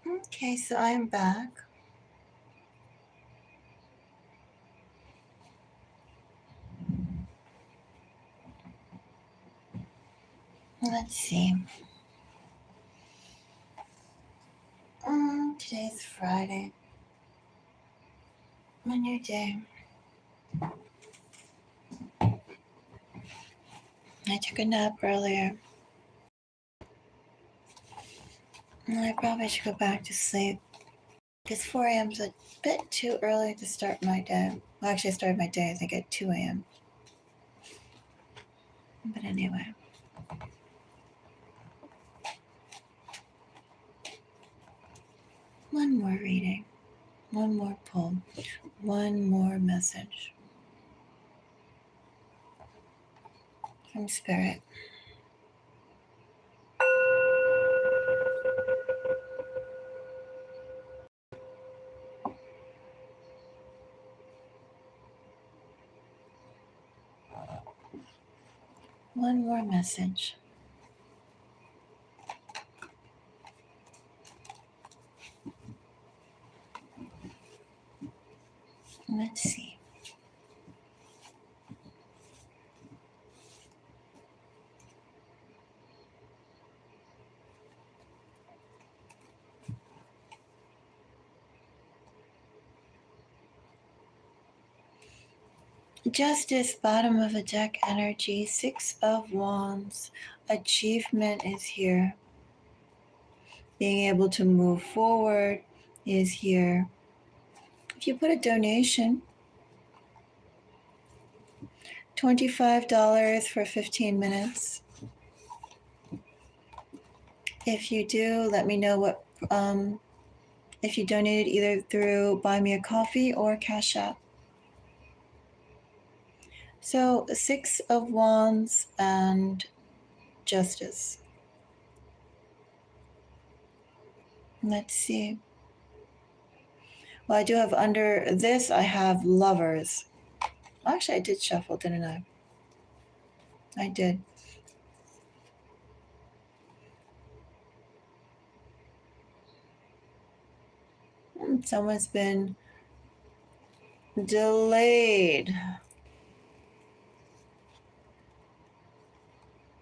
Okay, so I'm back. Let's see. Today's Friday. A new day. I took a nap earlier. I probably should go back to sleep. Because 4 a.m. is a bit too early to start my day. Well, actually, I started my day, I think, at 2 a.m. But anyway. One more reading. One more pull. One more message from Spirit. One more message. Let's see. Justice, bottom of a deck energy, 6 of Wands. Achievement is here. Being able to move forward is here. If you put a donation, $25 for 15 minutes. If you do, let me know what, if you donated either through Buy Me a Coffee or Cash App. So 6 of Wands and Justice. Let's see. Well, I do have under this, I have Lovers. Actually, I did shuffle, didn't I? I did. Someone's been delayed.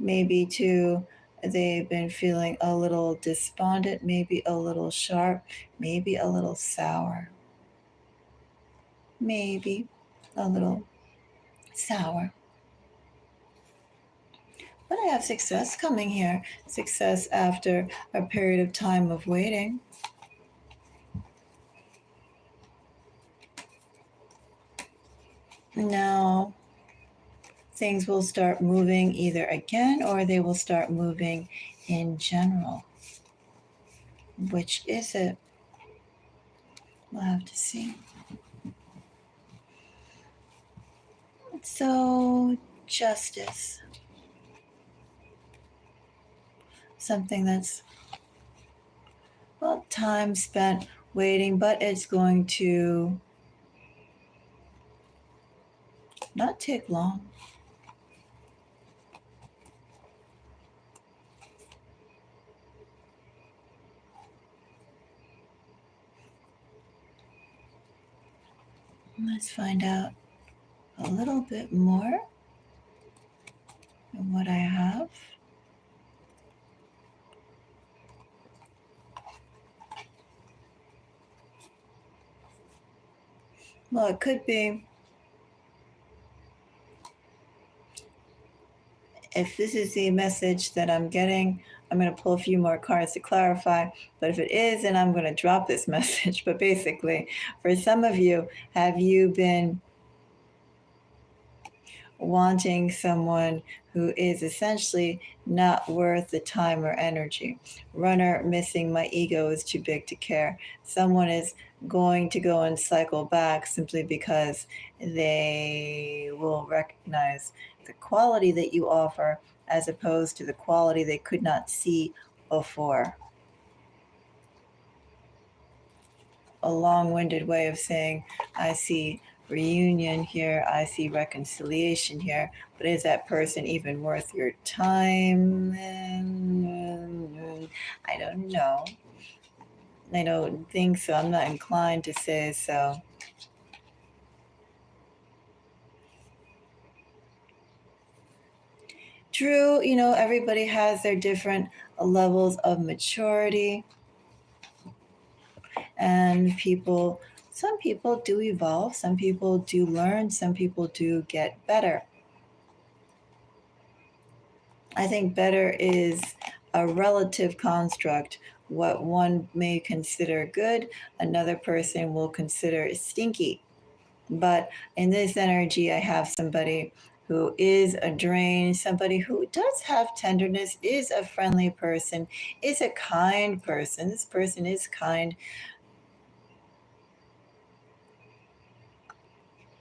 Maybe too, they've been feeling a little despondent, maybe a little sharp, maybe a little sour. Maybe a little sour. But I have success coming here. Success after a period of time of waiting. Now, things will start moving either again or they will start moving in general. Which is it? We'll have to see. So, justice. Something that's, well, time spent waiting, but it's going to not take long. Let's find out a little bit more of what I have. Well, it could be, if this is the message that I'm getting, I'm going to pull a few more cards to clarify. But if it is, then I'm going to drop this message. But basically, for some of you, have you been wanting someone who is essentially not worth the time or energy? Runner, missing, my ego is too big to care. Someone is going to go and cycle back simply because they will recognize the quality that you offer as opposed to the quality they could not see before. A long-winded way of saying, I see reunion here, I see reconciliation here, but is that person even worth your time? I don't know. I don't think so. I'm not inclined to say so. True, everybody has their different levels of maturity, and some people do evolve, some people do learn, some people do get better. I think better is a relative construct. What one may consider good, another person will consider stinky. But in this energy, I have somebody who is a drain, somebody who does have tenderness, is a friendly person, is a kind person. This person is kind.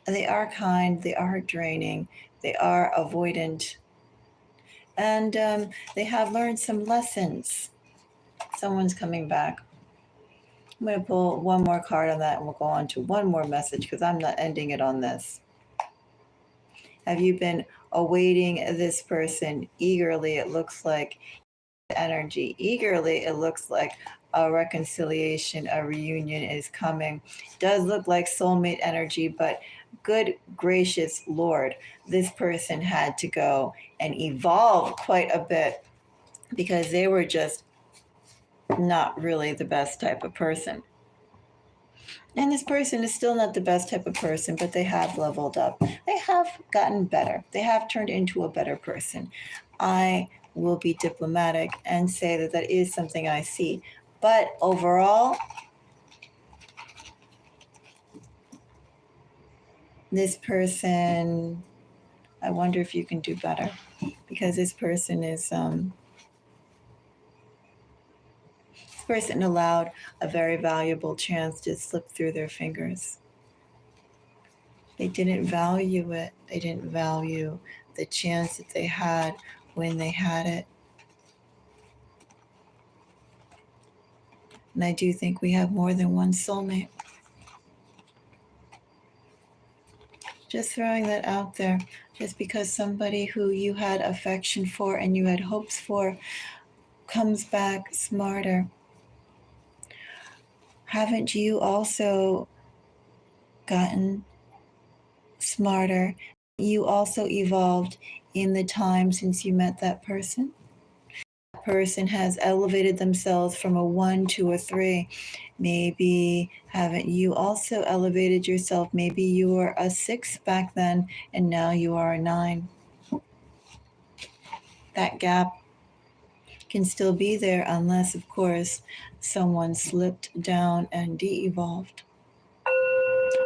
They are kind, they are draining, they are avoidant, and they have learned some lessons. Someone's coming back. I'm going to pull one more card on that and we'll go on to one more message because I'm not ending it on this. Have you been awaiting this person eagerly? It looks like energy. Eagerly, it looks like a reconciliation, a reunion is coming. Does look like soulmate energy, but good gracious Lord, this person had to go and evolve quite a bit because they were just not really the best type of person. And this person is still not the best type of person, but they have leveled up. They have gotten better. They have turned into a better person. I will be diplomatic and say that that is something I see. But overall, this person, I wonder if you can do better because this person allowed a very valuable chance to slip through their fingers. They didn't value it. They didn't value the chance that they had when they had it. And I do think we have more than one soulmate. Just throwing that out there. Just because somebody who you had affection for and you had hopes for comes back smarter. Haven't you also gotten smarter? You also evolved in the time since you met that person. That person has elevated themselves from a 1 to a 3. Maybe haven't you also elevated yourself? Maybe you were a 6 back then and now you are a 9. That gap can still be there unless, of course, someone slipped down and de-evolved,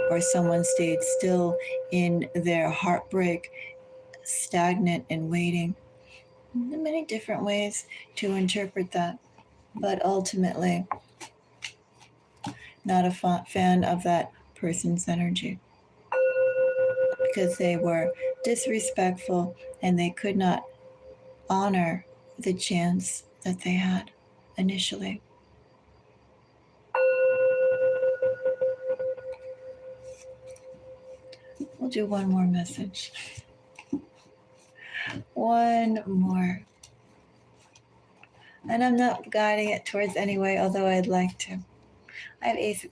or someone stayed still in their heartbreak, stagnant and waiting. There are many different ways to interpret that, but ultimately, not a fan of that person's energy because they were disrespectful and they could not honor the chance that they had initially. We'll do one more message. One more. And I'm not guiding it towards anyway, although I'd like to. I have Ace of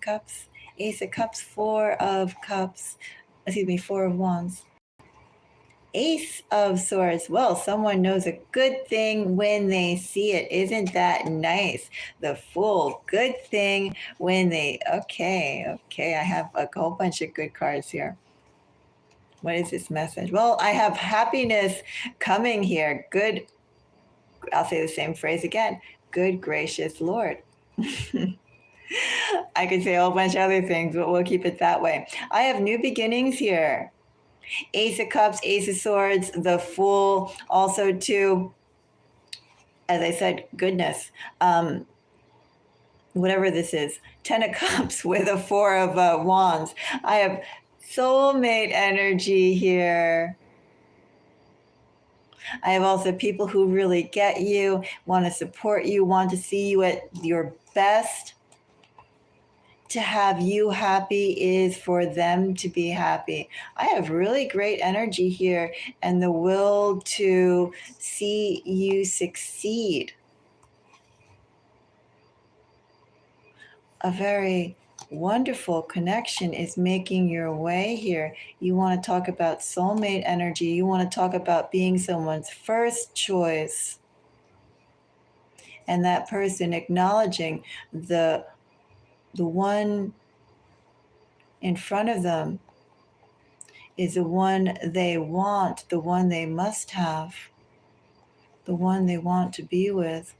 Cups, 4 of Cups, 4 of Wands. Ace of Swords. Well, someone knows a good thing when they see it. Isn't that nice? The Fool. Good thing when they... Okay. I have a whole bunch of good cards here. What is this message? Well, I have happiness coming here. Good. I'll say the same phrase again. Good gracious Lord. I could say a whole bunch of other things, but we'll keep it that way. I have new beginnings here. Ace of Cups, Ace of Swords, the Fool. Also, too, as I said, goodness. Whatever this is. 10 of Cups with a 4 of Wands. I have soulmate energy here. I have also people who really get you, want to support you, want to see you at your best. To have you happy is for them to be happy. I have really great energy here and the will to see you succeed. a very wonderful connection is making your way here. You want to talk about soulmate energy. You want to talk about being someone's first choice. And that person acknowledging the one in front of them is the one they want, the one they must have, the one they want to be with.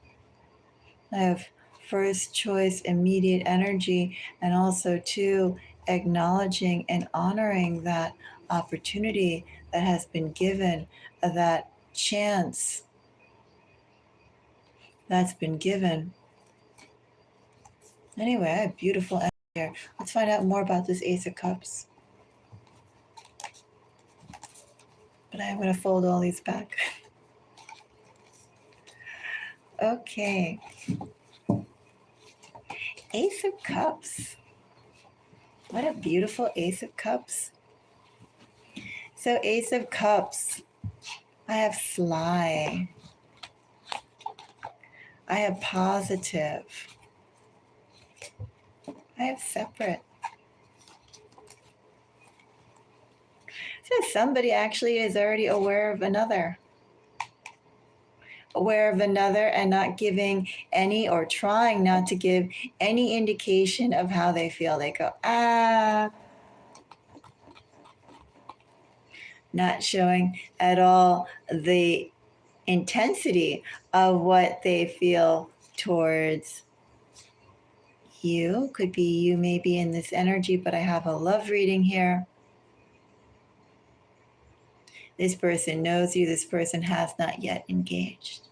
I have first choice, immediate energy, and also too acknowledging and honoring that opportunity that has been given, that chance that's been given. Anyway, I have beautiful energy here. Let's find out more about this Ace of Cups. But I'm going to fold all these back. Okay. Ace of Cups. What a beautiful Ace of Cups. So Ace of Cups, I have sly. I have positive. I have separate. So somebody actually is already aware of another. Aware of another and not giving any, or trying not to give any indication of how they feel. They go, not showing at all the intensity of what they feel towards you. Could be you may be in this energy, but I have a love reading here. This person knows you. This person has not yet engaged,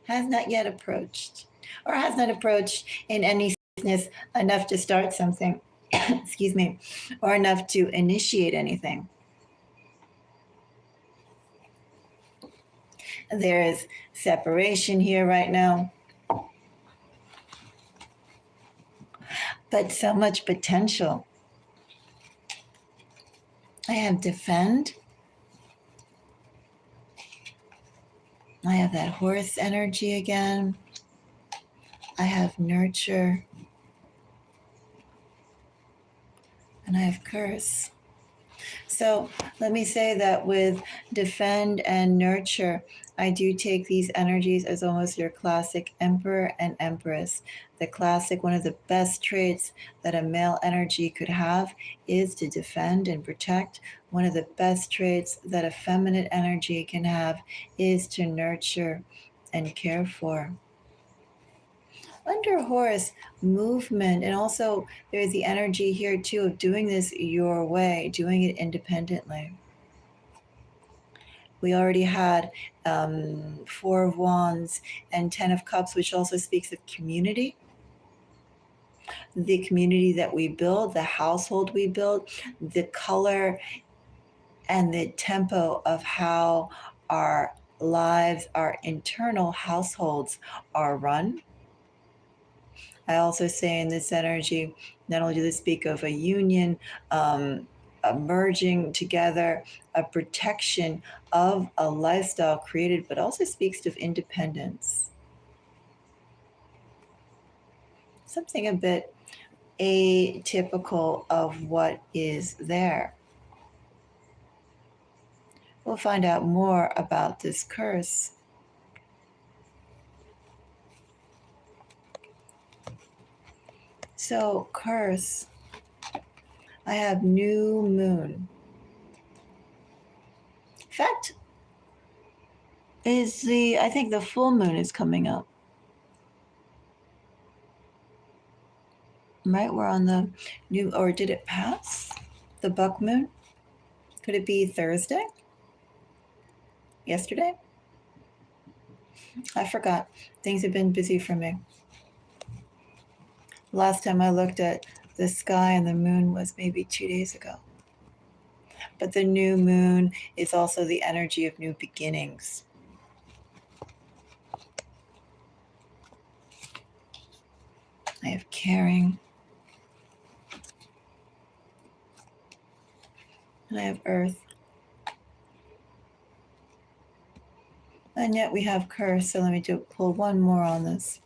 has not yet approached, or has not approached in any seriousness enough to start something, excuse me, or enough to initiate anything. There is separation here right now, but so much potential. I have defend. I have that horse energy again. I have nurture. And I have curse. So let me say that with defend and nurture, I do take these energies as almost your classic emperor and empress. The classic, one of the best traits that a male energy could have is to defend and protect. One of the best traits that a feminine energy can have is to nurture and care for. Under Horus, movement, and also there's the energy here too of doing this your way, doing it independently. We already had Four of Wands and Ten of Cups, which also speaks of community. The community that we build, the household we build, the color and the tempo of how our lives, our internal households are run. I also say in this energy, not only do they speak of a union, a merging together, a protection of a lifestyle created, but also speaks of independence. Something a bit atypical of what is there. We'll find out more about this curse. So, curse, I have new moon. In fact, I think the full moon is coming up. Right, we're on the new, or did it pass? The buck moon? Could it be Thursday? Yesterday? I forgot. Things have been busy for me. Last time I looked at the sky and the moon was maybe 2 days ago. But the new moon is also the energy of new beginnings. I have caring. And I have earth. And yet we have curse. So let me pull one more on this.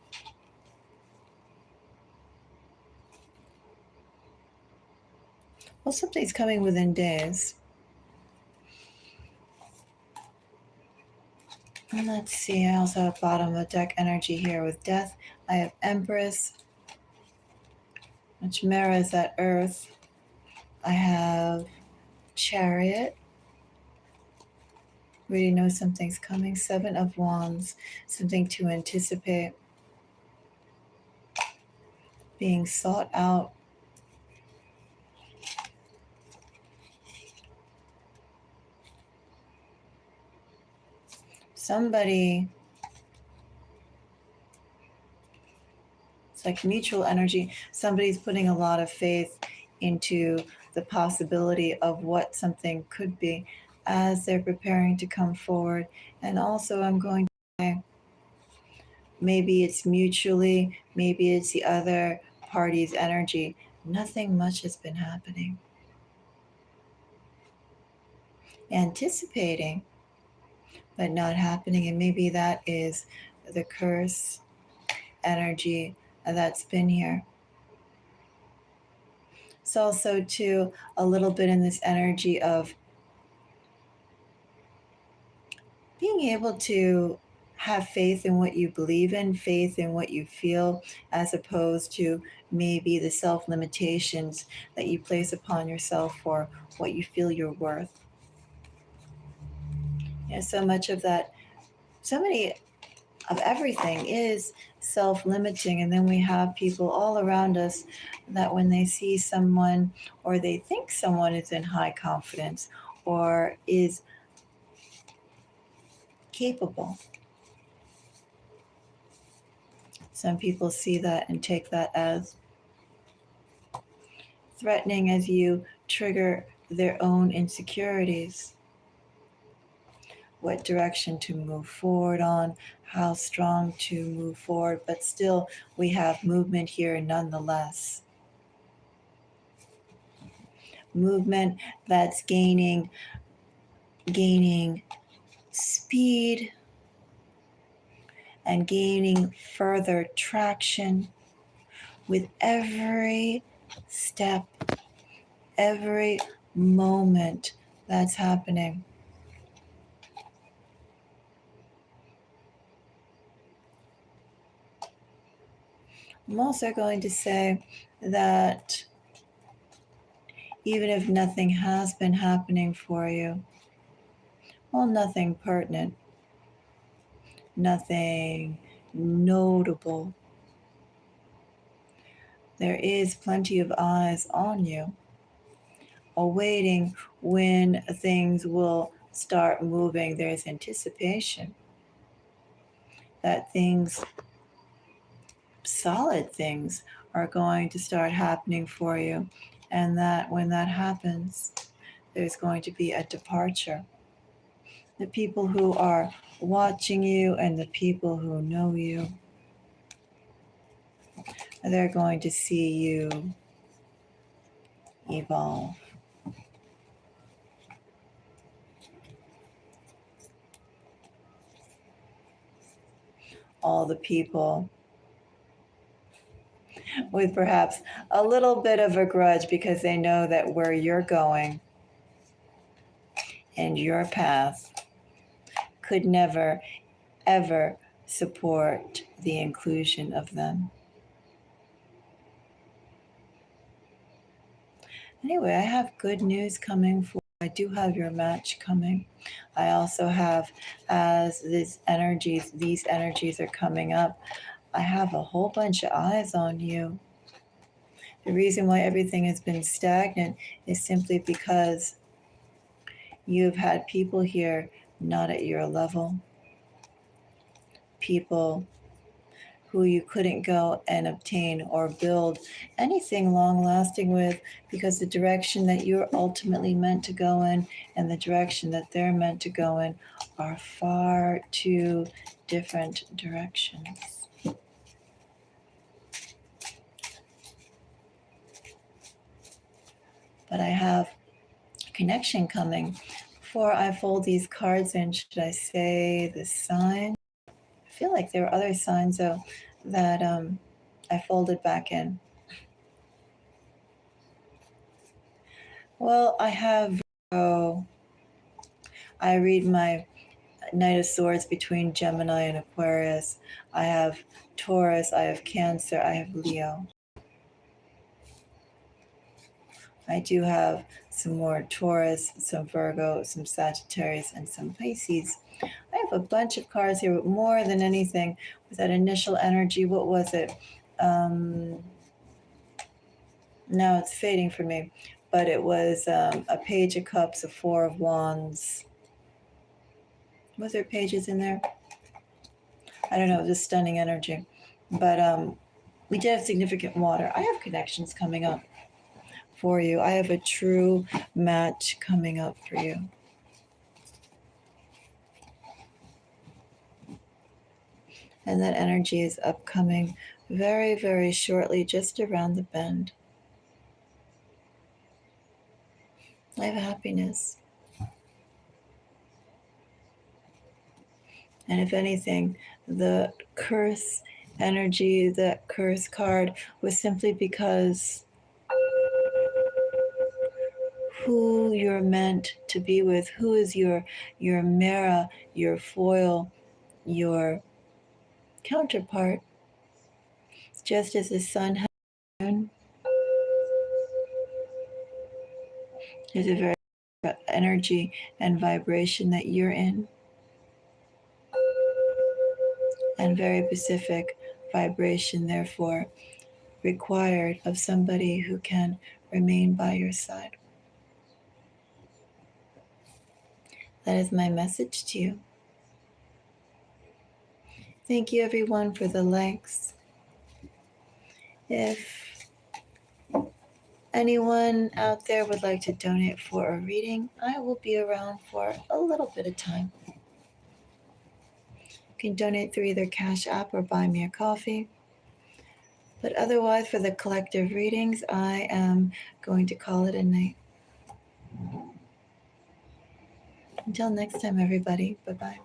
Well, something's coming within days. And let's see, I also have bottom of the deck energy here with death. I have Empress, which mirrors that earth. I have Chariot. We already know something's coming. Seven of Wands, something to anticipate. Being sought out. Somebody, it's like mutual energy. Somebody's putting a lot of faith into the possibility of what something could be as they're preparing to come forward. And also, I'm going to say, maybe it's mutually, maybe it's the other party's energy. Nothing much has been happening. Anticipating, but not happening. And maybe that is the curse energy that's been here. It's also, too, a little bit in this energy of being able to have faith in what you believe in, faith in what you feel, as opposed to maybe the self limitations that you place upon yourself for what you feel you're worth. So much of that, so many of everything is self limiting. And then we have people all around us that when they see someone or they think someone is in high confidence or is capable, some people see that and take that as threatening as you trigger their own insecurities. What direction to move forward on, how strong to move forward, but still we have movement here nonetheless. Movement that's gaining speed and gaining further traction with every step, every moment that's happening. I'm also going to say that even if nothing has been happening for you, well, nothing pertinent, nothing notable, there is plenty of eyes on you, awaiting when things will start moving. There's anticipation that things, solid things, are going to start happening for you. And that when that happens, there's going to be a departure. The people who are watching you and the people who know you, they're going to see you evolve. All the people with perhaps a little bit of a grudge because they know that where you're going and your path could never, ever support the inclusion of them. Anyway, I have good news coming for you. I do have your match coming. I also have, as these energies are coming up, I have a whole bunch of eyes on you. The reason why everything has been stagnant is simply because you've had people here not at your level, people who you couldn't go and obtain or build anything long lasting with, because the direction that you're ultimately meant to go in and the direction that they're meant to go in are far too different directions. But I have connection coming. Before I fold these cards in, should I say the sign? I feel like there are other signs though that I folded back in. Well, I have Virgo. I read my Knight of Swords between Gemini and Aquarius. I have Taurus, I have Cancer, I have Leo. I do have some more Taurus, some Virgo, some Sagittarius, and some Pisces. I have a bunch of cards here, but more than anything, with that initial energy, what was it? Now it's fading for me, but it was a Page of Cups, a Four of Wands. Was there pages in there? I don't know, it was a stunning energy. But we did have significant water. I have connections coming up for you. I have a true match coming up for you. And that energy is upcoming very, very shortly, just around the bend. I have happiness. And if anything, the curse energy, the curse card, was simply because who you're meant to be with, who is your mirror, your foil, your counterpart. Just as the sun has a moon, there's a very energy and vibration that you're in, and very specific vibration, therefore, required of somebody who can remain by your side. That is my message to you. Thank you, everyone, for the likes. If anyone out there would like to donate for a reading, I will be around for a little bit of time. You can donate through either Cash App or buy me a coffee. But otherwise, for the collective readings, I am going to call it a night. Until next time, everybody. Bye-bye.